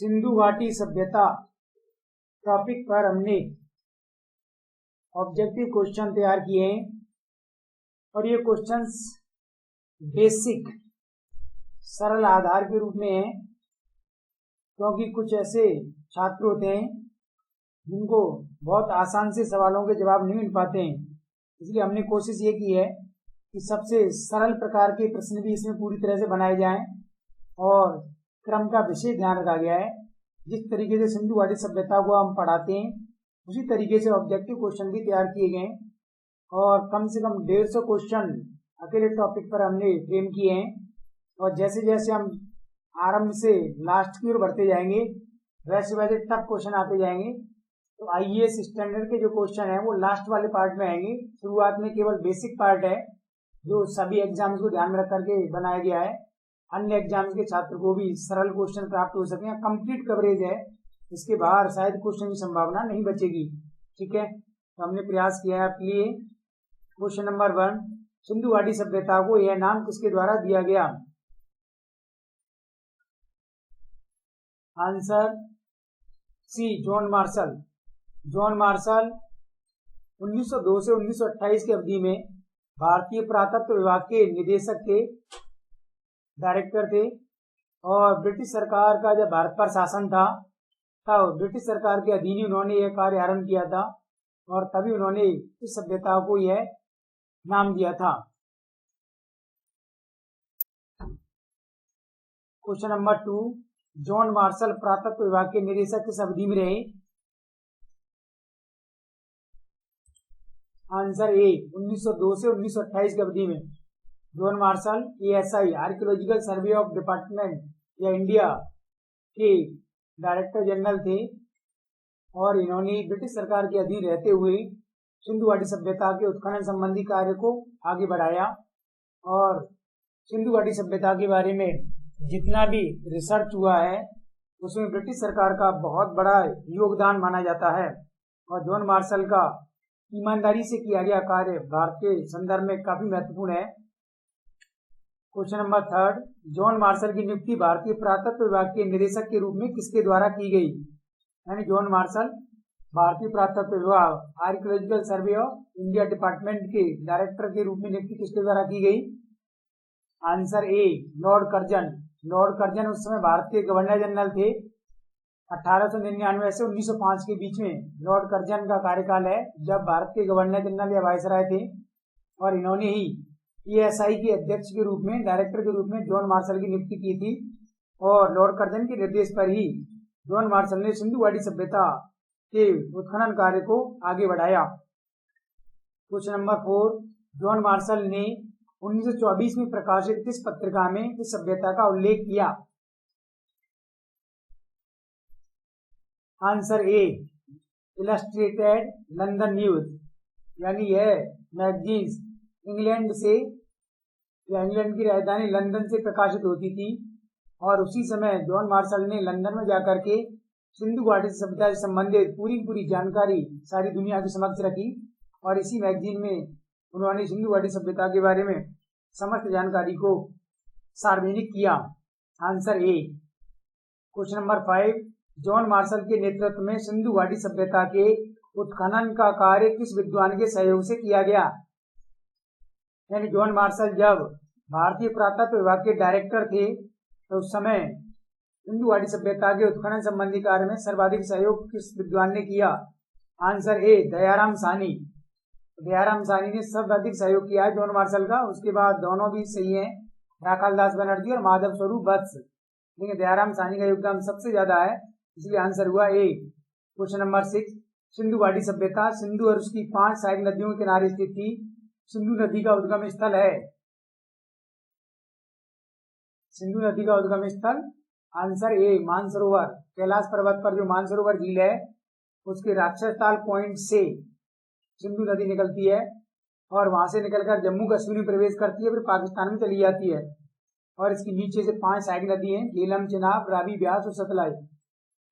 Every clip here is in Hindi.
सिंधु घाटी सभ्यता टॉपिक पर हमने ऑब्जेक्टिव क्वेश्चन तैयार किए हैं और ये क्वेश्चंस बेसिक सरल आधार के रूप में हैं, क्योंकि कुछ ऐसे छात्र होते हैं जिनको बहुत आसान से सवालों के जवाब नहीं मिल पाते हैं। इसलिए हमने कोशिश ये की है कि सबसे सरल प्रकार के प्रश्न भी इसमें पूरी तरह से बनाए जाएं और क्रम का विशेष ध्यान रखा गया है। जिस तरीके से सिंधु घाटी सभ्यता को हम पढ़ाते हैं उसी तरीके से ऑब्जेक्टिव क्वेश्चन भी तैयार किए गए और कम से कम 150 क्वेश्चन अकेले टॉपिक पर हमने फ्रेम किए हैं। और जैसे जैसे हम आरंभ से लास्ट की ओर बढ़ते जाएंगे वैसे वैसे टफ क्वेश्चन आते जाएंगे। तो आईएएस स्टैंडर्ड के जो क्वेश्चन है वो लास्ट वाले पार्ट में आएंगे। शुरुआत में केवल बेसिक पार्ट है जो सभी एग्जाम्स को ध्यान में रख करके बनाया गया है, अन्य एग्जाम्स के छात्र को भी सरल क्वेश्चन प्राप्त हो सके। कंप्लीट कवरेज है, इसके बाहर शायद क्वेश्चन की संभावना नहीं बचेगी। ठीक है, तो हमने प्रयास किया है आपके लिए। क्वेश्चन नंबर 1, सिंधु घाटी सभ्यता को यह नाम किसके द्वारा दिया गया? Answer C, John Marshall. John Marshall 1902 से 1928 की अवधि में भारतीय पुरातत्व विभाग के निदेशक थे, डायरेक्टर थे। और ब्रिटिश सरकार का जब भारत पर शासन था तब ब्रिटिश सरकार के अधीन ही उन्होंने यह कार्य आरंभ किया था और तभी उन्होंने इस सभ्यता को यह नाम दिया था। क्वेश्चन नंबर 2, जॉन मार्शल पुरातत्व विभाग के निदेशक किस अवधि में रहे? आंसर ए, 1902 से 1928 की अवधि में। John Marshall ASI archaeological survey of department या इंडिया के डायरेक्टर जनरल थे और इन्होंने ब्रिटिश सरकार के अधीन रहते हुए सिंधु घाटी सभ्यता के उत्खनन संबंधी कार्य को आगे बढ़ाया। और सिंधु घाटी सभ्यता के बारे में जितना भी रिसर्च हुआ है उसमें ब्रिटिश सरकार का बहुत बड़ा योगदान माना जाता है और जॉन मार्शल का ईमानदारी से किया गया कार्य भारत के संदर्भ में काफी महत्वपूर्ण है। क्वेश्चन नंबर 3, जॉन मार्शल की नियुक्ति भारतीय पुरातत्व विभाग के निदेशक के रूप में किसके द्वारा की गई? यानी जॉन मार्शल भारतीय पुरातत्व विभाग archaeological survey of India department के डायरेक्टर के रूप में नियुक्ति किसके द्वारा की गई? Answer A, Lord Curzon. Lord Curzon उस समय भारत के गवर्नर जनरल थे। 1899 से 1905 के बीच में लॉर्ड कर्जन का कार्यकाल है, जब भारत के गवर्नर जनरल या वायसराय थे और इन्होंने ही एएसआई के अध्यक्ष के रूप में, डायरेक्टर के रूप में जॉन मार्शल की नियुक्ति की थी और लॉर्ड कर्जन के निर्देश पर ही जॉन मार्शल ने सिंधु घाटी सभ्यता के उत्खनन कार्य को आगे बढ़ाया। क्वेश्चन नंबर 4, जॉन मार्शल ने 1924 में प्रकाशित किस पत्रिका में इस सभ्यता का उल्लेख किया? आंसर ए, इलस्ट्रेटेड लंदन न्यूज। यानी यह मैगजीन्स इंग्लैंड से या इंग्लैंड की राजधानी लंदन से प्रकाशित होती थी और उसी समय जॉन मार्शल ने लंदन में जाकर के सिंधु घाटी सभ्यता से संबंधित पूरी जानकारी सारी दुनिया के समक्ष रखी और इसी मैगजीन में उन्होंने सिंधु घाटी सभ्यता के बारे में समस्त जानकारी को सार्वजनिक किया। आंसर ए। क्वेश्चन नंबर 5, जॉन मार्शल के नेतृत्व में सिंधु घाटी सभ्यता के उत्खनन का कार्य किस विद्वान के सहयोग से किया गया? यानी जॉन मार्शल जब भारतीय पुरातत्व विभाग के डायरेक्टर थे तो उस समय सिंधु घाटी सभ्यता के उत्खनन संबंधी कार्य में सर्वाधिक सहयोग किस विद्वान ने किया? Answer A, Dayaram Sahni. दयाराम साहनी ने सर्वाधिक सहयोग किया है जॉन मार्शल का। उसके बाद दोनों भी सही हैं, राखाल दास बनर्जी और माधव स्वरूप वत्स, लेकिन दयाराम साहनी का योगदान सबसे ज्यादा है, इसलिए आंसर हुआ ए। क्वेश्चन नंबर 6, सिंधु घाटी सभ्यता सिंधु और उसकी 5 सहायक नदियों के किनारे स्थित थी। सिंधु नदी का उद्गम स्थल है? सिंधु नदी का उद्गम स्थल आंसर ए, मानसरोवर। कैलाश पर्वत पर जो मानसरोवर झील है उसके राक्षसताल पॉइंट से सिंधु नदी निकलती है और वहां से निकलकर जम्मू कश्मीर में प्रवेश करती है, फिर पाकिस्तान में चली जाती है। और इसकी नीचे से 5 सहायक नदी हैं, झेलम, चिनाब, रावी, ब्यास और सतलाई।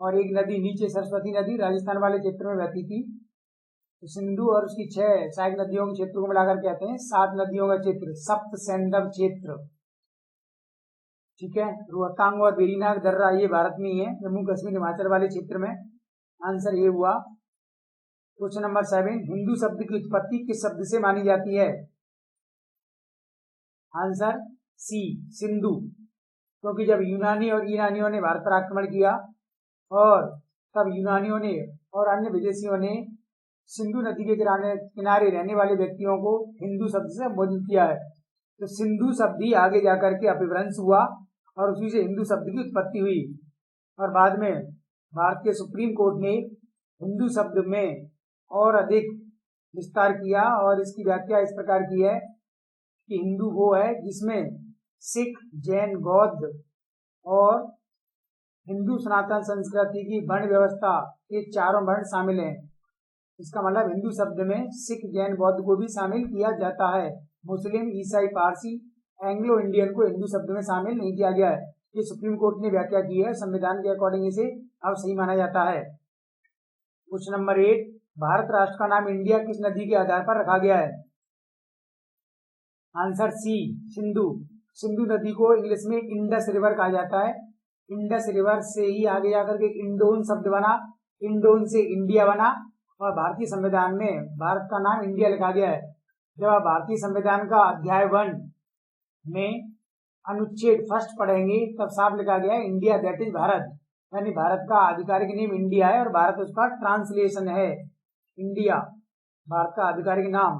और एक नदी नीचे सरस्वती नदी राजस्थान वाले क्षेत्र में बहती थी। तो सिंधु और उसकी 6 सहायक नदियों के क्षेत्र को मिलाकर कहते हैं 7 नदियों का क्षेत्र, सप्त सैंधव क्षेत्र। ठीक है। रोहतांग और वेरीनाग दर्रा ये भारत में ही है, जम्मू कश्मीर हिमाचल वाले क्षेत्र में। आंसर ये हुआ। क्वेश्चन नंबर 7, हिंदू शब्द की उत्पत्ति किस शब्द से मानी जाती है? Answer C, Sindhu. क्योंकि जब यूनानी और ईरानियों ने भारत पर आक्रमण किया और तब यूनानियों ने और अन्य विदेशियों ने सिंधु नदी के किनारे रहने वाले व्यक्तियों को हिंदू शब्द से संबोधित किया है, तो सिंधु शब्द ही आगे जाकर के अपभ्रंश हुआ और उसी से हिंदू शब्द की उत्पत्ति हुई। और बाद में भारत के सुप्रीम कोर्ट ने हिंदू शब्द में और अधिक विस्तार किया और इसकी व्याख्या इस प्रकार की है कि हिंदू वो है जिसमें सिख, जैन, बौद्ध और हिंदू सनातन संस्कृति की वर्ण व्यवस्था के चारों वर्ण शामिल हैं। इसका मतलब हिंदू शब्द में सिख, जैन, बौद्ध को भी शामिल किया जाता है। मुस्लिम, ईसाई, पारसी, एंग्लो इंडियन को हिंदू शब्द में शामिल नहीं किया गया है। ये सुप्रीम कोर्ट ने व्याख्या की है, संविधान के अकॉर्डिंग इसे अब सही माना जाता है। क्वेश्चन नंबर 8, भारत राष्ट्र का नाम इंडिया किस नदी के आधार पर रखा गया है? Answer C, Sindhu. सिंधु नदी को इंग्लिश में इंडस रिवर कहा जाता है। इंडस रिवर से ही आगे जाकर के इंडोन शब्द बना, इंडोन से इंडिया बना और भारतीय संविधान में भारत का नाम इंडिया लिखा गया है। जब आप भारतीय संविधान का अध्याय 1 में अनुच्छेद 1 पढ़ेंगे तब साफ लिखा गया है इंडिया दैट इज भारत, यानी भारत का आधिकारिक नेम इंडिया है और भारत उसका ट्रांसलेशन है। इंडिया भारत का आधिकारिक नाम।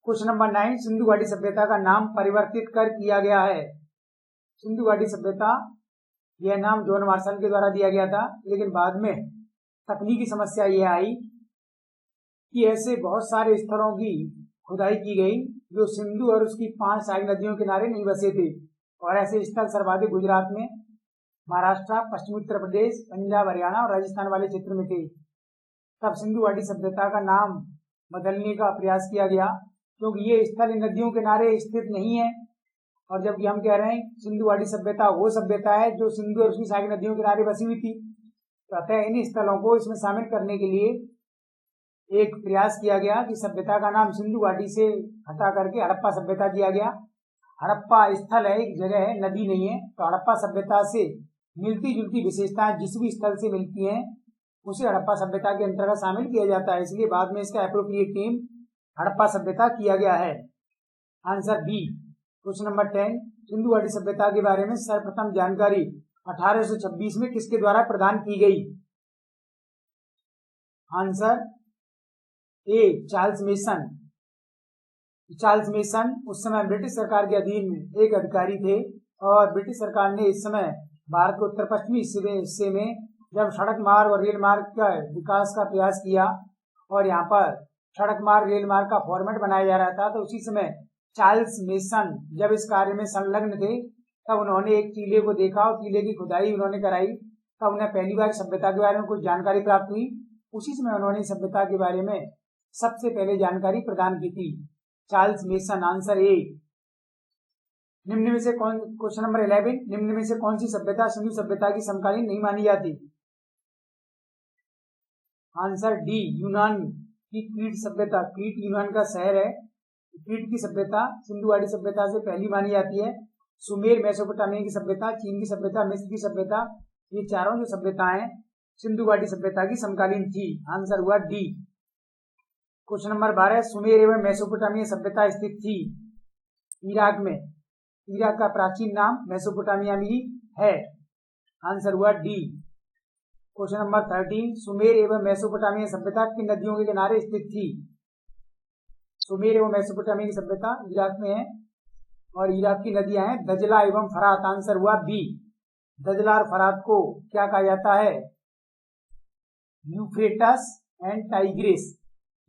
क्वेश्चन नंबर 9, सिंधु घाटी सभ्यता का नाम परिवर्तित कर किया गया है। सिंधु घाटी सभ्यता यह नाम जॉन मार्शल के द्वारा दिया गया था, लेकिन बाद में तकनीकी समस्या यह आई कि ऐसे बहुत सारे स्थलों की खुदाई की गई जो सिंधु और उसकी 5 सहायक नदियों के किनारे नहीं बसे थे, और ऐसे स्थल सर्वाधिक गुजरात में, महाराष्ट्र, पश्चिमी उत्तर प्रदेश, पंजाब, हरियाणा और राजस्थान वाले क्षेत्र में थे। तब सिंधु घाटी सभ्यता का नाम बदलने का प्रयास किया गया, क्योंकि ये स्थल इन नदियों के किनारे स्थित नहीं है। और जबकि हम कह रहे हैं सिंधु घाटी सभ्यता वो सभ्यता है जो सिंधु और उसकी सहायक नदियों के किनारे बसी हुई थी, तो अतः इन स्थलों को इसमें शामिल करने के लिए एक प्रयास किया गया कि सभ्यता का नाम सिंधु घाटी से हटा करके हड़प्पा सभ्यता किया गया। हड़प्पा स्थल है, एक जगह है, नदी नहीं है, तो हड़प्पा सभ्यता से मिलती जुलती विशेषताएं जिस भी स्थल से मिलती हैं उसे हड़प्पा सभ्यता के अंतर्गत शामिल किया जाता है, इसलिए बाद में इसका एप्रोप्रिएट नेम हड़प्पा सभ्यता किया गया है। Answer B. Question number 10, Sindhu घाटी सभ्यता के बारे में सर्वप्रथम जानकारी 1826 में किसके द्वारा प्रदान की गई? Answer A, Charles mason. Charles mason उस समय ब्रिटिश सरकार के अधीन एक अधिकारी थे और ब्रिटिश सरकार ने इस समय भारत के उत्तर पश्चिमी हिस्से में जब सड़क मार्ग और रेल मार्ग का विकास का प्रयास किया और यहाँ पर सड़क मार्ग रेल मार्ग का फॉर्मेट बनाया जा रहा था, तो उसी समय चार्ल्स मेसन जब इस कार्य में संलग्न थे तब उन्होंने एक टीले को देखा और टीले की खुदाई उन्होंने कराई, तब उन्हें पहली बार सभ्यता के बारे में कुछ जानकारी प्राप्त हुई। उसी समय उन्होंने सभ्यता के बारे में सबसे पहले जानकारी प्रदान की थी, चार्ल्स मेसन। Answer A. निम्न में से कौन, क्वेश्चन नंबर 11, निम्न में से कौन सी सभ्यता सिंधु सभ्यता की समकालीन नहीं मानी जाती? आंसर डी, यूनान की क्रीट सभ्यता। क्रीट यूनान का शहर है। क्रीट की सभ्यता सिंधु घाटी सभ्यता से पहली मानी जाती है। सुमेर, मेसोपोटामिया की सभ्यता, चीन की सभ्यता, मिस्र की सभ्यता, ये चारों जो सभ्यताएं सिंधु घाटी सभ्यता की समकालीन थी। आंसर हुआ डी। क्वेश्चन नंबर 12, सुमेर एवं मेसोपोटामिया सभ्यता स्थित थी इराक में। इराक का प्राचीन नाम मेसोपोटामिया में ही है। आंसर हुआ डी। क्वेश्चन नंबर 13, सुमेर एवं मेसोपोटामिया सभ्यता किन नदियों के किनारे स्थित थी? सुमेर एवं मेसोपोटामिया की सभ्यता इराक में है और इराक की नदियां हैं दजला एवं फरात। आंसर हुआ बी। दजला और फरात को क्या कहा जाता है? Euphrates and Tigris.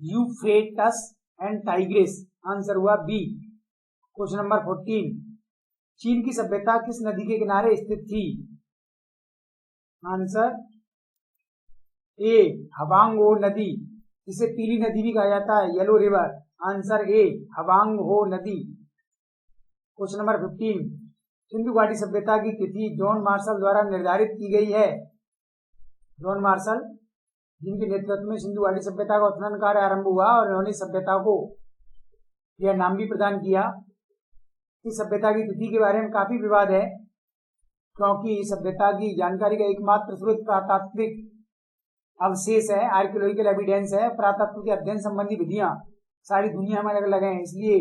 Euphrates and Tigris. Answer हुआ बी। क्वेश्चन नंबर 14, चीन की सभ्यता किस नदी के किनारे स्थित थी? आंसर ए, हवांग हो नदी, जिसे पीली नदी भी कहा जाता है, येलो रिवर। आंसर ए, हवांग हो नदी। क्वेश्चन नंबर 15, सिंधु घाटी सभ्यता की तिथि जॉन मार्शल द्वारा निर्धारित की गई है। जॉन मार्शल जिनके नेतृत्व में सिंधु घाटी सभ्यता का उत्खनन कार्य आरंभ हुआ और उन्होंने सभ्यता को यह नाम भी प्रदान किया इस सभ्यता की तिथि के बारे में काफी विवाद है, क्योंकि इस सभ्यता की जानकारी का एकमात्र स्रोत पुरातात्विक अवशेष है, आर्कियोलॉजिकल एविडेंस है। पुरातत्व के अध्ययन संबंधी विधियां सारी दुनिया में अलग अलग हैं, इसलिए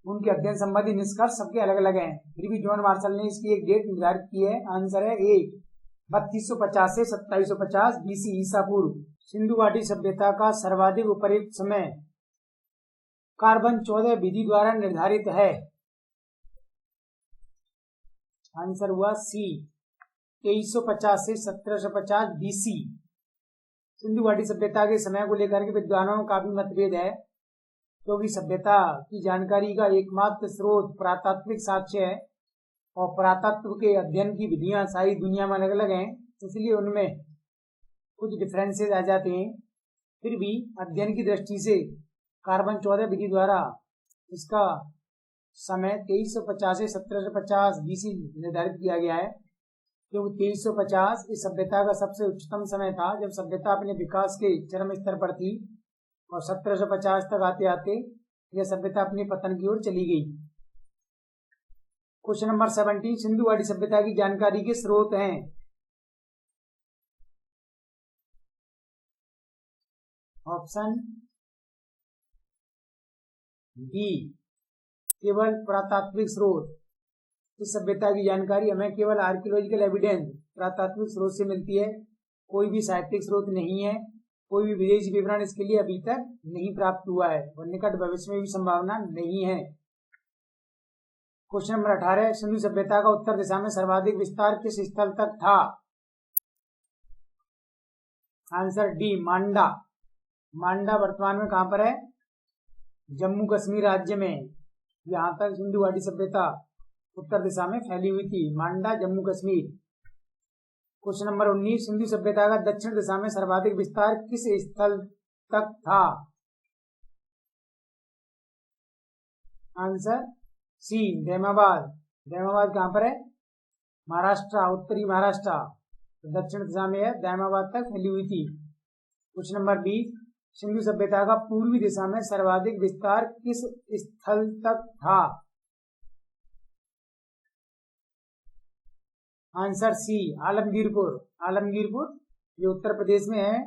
उनके अध्ययन संबंधी निष्कर्ष सबके अलग अलग हैं। फिर भी जॉन मार्शल ने इसकी एक डेट निर्धारित की है। आंसर है ए 3250 से 2750 बीसी ईसा पूर्व। सिंधु घाटी सभ्यता का सर्वाधिक उपयुक्त समय कार्बन 14 विधि द्वारा निर्धारित है। आंसर हुआ सी 2350 से 1750 बीसी। सिंधु घाटी सभ्यता के समय को लेकर के विद्वानों में काफी मतभेद है, क्योंकि सभ्यता की जानकारी का एकमात्र स्रोत पुरातात्विक साक्ष्य है और पुरातत्व के अध्ययन की विधियां सारी दुनिया में अलग अलग हैं, इसलिए उनमें कुछ डिफरेंसेस आ जाते हैं। फिर भी अध्ययन की दृष्टि से कार्बन 14 विधि द्वारा इसका समय 2350 से 1750 बीसी निर्धारित किया गया है, क्योंकि 2350 इस सभ्यता का सबसे उच्चतम समय था जब सभ्यता अपने विकास के चरम स्तर पर थी, और 1750 तक आते आते यह सभ्यता अपने पतन की ओर चली गई। क्वेश्चन नंबर 17, सिंधु घाटी सभ्यता की जानकारी के स्रोत हैं। ऑप्शन बी केवल पुरातात्विक स्रोत। इस सभ्यता की जानकारी हमें केवल आर्कियोलॉजिकल एविडेंस पुरातात्विक स्रोत से मिलती है, कोई भी साहित्यिक स्रोत नहीं है, कोई भी विदेशी विवरण इसके लिए अभी तक नहीं प्राप्त हुआ है और निकट भविष्य में भी संभावना नहीं है। क्वेश्चन नंबर 18, सिंधु सभ्यता का उत्तर दिशा में सर्वाधिक विस्तार किस स्थल तक था? आंसर डी मांडा। मांडा वर्तमान में कहां पर है? जम्मू कश्मीर राज्य में। यहां तक सिंधु घाटी सभ्यता उत्तर दिशा में फैली हुई थी, मांडा जम्मू कश्मीर। क्वेश्चन नंबर 19, सिंधु सभ्यता का दक्षिण दिशा में सर्वाधिक विस्तार किस स्थल तक था? Answer C धैमाबाद। धैमाबाद कहां पर है? महाराष्ट्र, उत्तरी महाराष्ट्र। दक्षिण दिशा में है, धैमाबाद तक फैली हुई थी। क्वेश्चन नंबर 20, सिंधु सभ्यता का पूर्वी दिशा में सर्वाधिक विस्तार किस स्थल तक था? Answer C Alamgirpur. आलमगीरपुर ये उत्तर प्रदेश में है,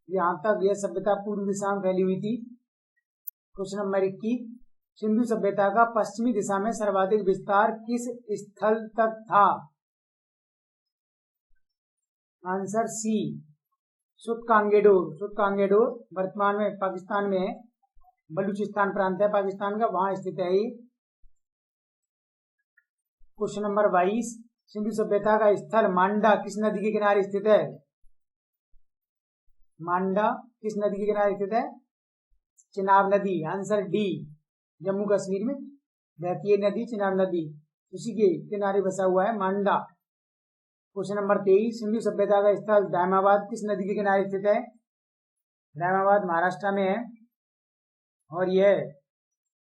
यहां तक यह सभ्यता पूर्वी दिशा में फैली हुई थी। क्वेश्चन नंबर 21, सिंधु सभ्यता का पश्चिमी दिशा में सर्वाधिक विस्तार किस स्थल तक था? Answer C Sutkagen Dor. सुतकांगेडोर वर्तमान में पाकिस्तान में है, बलूचिस्तान प्रांत है पाकिस्तान का, वहां स्थित है ये। क्वेश्चन नंबर 22, सिंधु सभ्यता का स्थल मांडा किस नदी के किनारे स्थित है? मांडा किस नदी के किनारे स्थित है? चिनाब नदी। आंसर डी जम्मू कश्मीर में बहती है नदी चिनाब नदी, उसी के किनारे बसा हुआ है मांडा। क्वेश्चन नंबर 23, सिंधु सभ्यता का स्थल दायमाबाद किस नदी के किनारे स्थित है? दायमाबाद महाराष्ट्र में है और यह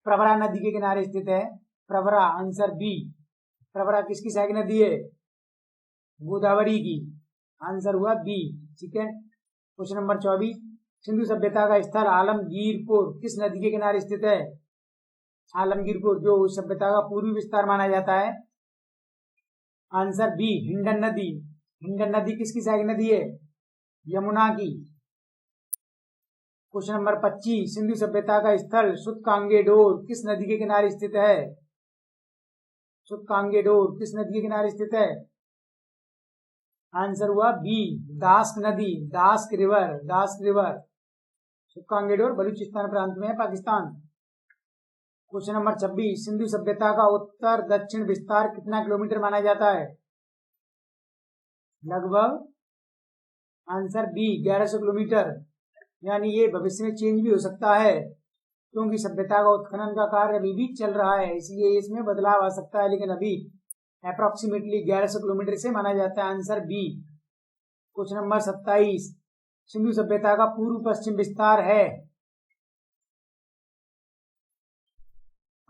प्रवरा नदी के किनारे स्थित है। Pravara, answer B. प्रवरा किसकी सहायक नदी है? गोदावरी की। आंसर हुआ बी। ठीक है। क्वेश्चन नंबर 24, सिंधु सभ्यता का स्थल आलमगीरपुर किस नदी के किनारे स्थित है? आलमगीरपुर जो उस सभ्यता का पूर्वी विस्तार माना जाता है। आंसर बी हिंडन नदी। हिंडन नदी किसकी सहायक नदी है? यमुना की। क्वेश्चन नंबर 25, सिंधु सभ्यता का स्थल सुतकांगेडोर किस नदी के किनारे स्थित है? सुतकांगेडोर किस नदी के किनारे स्थित है? आंसर हुआ बी दास्क नदी। दास्क रिवर। दास्क रिवर। सुतकांगेडोर बलूचिस्तान प्रांत में है पाकिस्तान। क्वेश्चन नंबर 26, सिंधु सभ्यता का उत्तर दक्षिण विस्तार कितना किलोमीटर माना जाता है? लगभग। Answer B 1100 kilometre. यानी ये भविष्य में चेंज भी हो सकता है, क्योंकि सभ्यता का उत्खनन का कार्य अभी भी चल रहा है, इसलिए इसमें बदलाव आ सकता है, लेकिन अभी अप्रोक्सीमेटली 1100 किलोमीटर से माना जाता है। Answer B. Question number 27, Sindhu सभ्यता का पूर्व पश्चिम विस्तार है?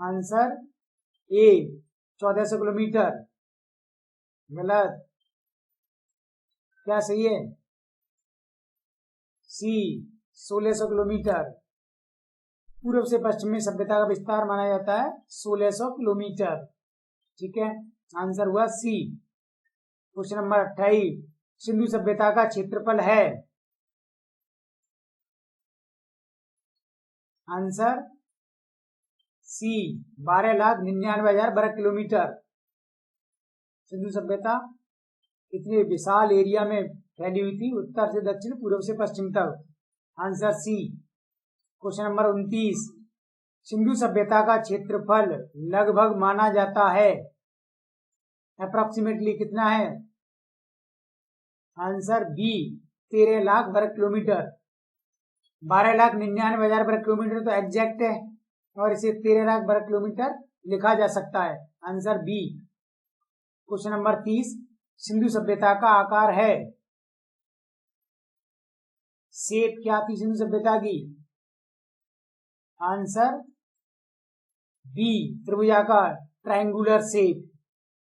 Answer A 1400 kilometre. गलत। क्या सही है? C 1600 kilometre. पूर्व से पश्चिम में सभ्यता का विस्तार माना जाता है 1600 किलोमीटर। ठीक है, आंसर हुआ सी। क्वेश्चन नंबर 28, सिंधु सभ्यता का क्षेत्रफल है, आंसर सी 12,99,000 वर्ग किलोमीटर। सिंधु सभ्यता इतने विशाल एरिया में फैली हुई थी, उत्तर से दक्षिण, पूर्व से पश्चिम तक। Answer C. Question number 29, Sindhu सभ्यता का क्षेत्रफल लगभग माना जाता है, अप्रोक्सीमेटली कितना है? आंसर बी 13 लाख वर्ग किलोमीटर। 12,99,000 वर्ग किलोमीटर तो एग्जैक्ट है, और इसे 13 लाख वर्ग किलोमीटर लिखा जा सकता है। Answer B. Question number 30, Sindhu सभ्यता का आकार है, शेप क्या थी सिंधु सभ्यता की? आंसर बी त्रिभुजाकार, ट्रायंगुलर शेप।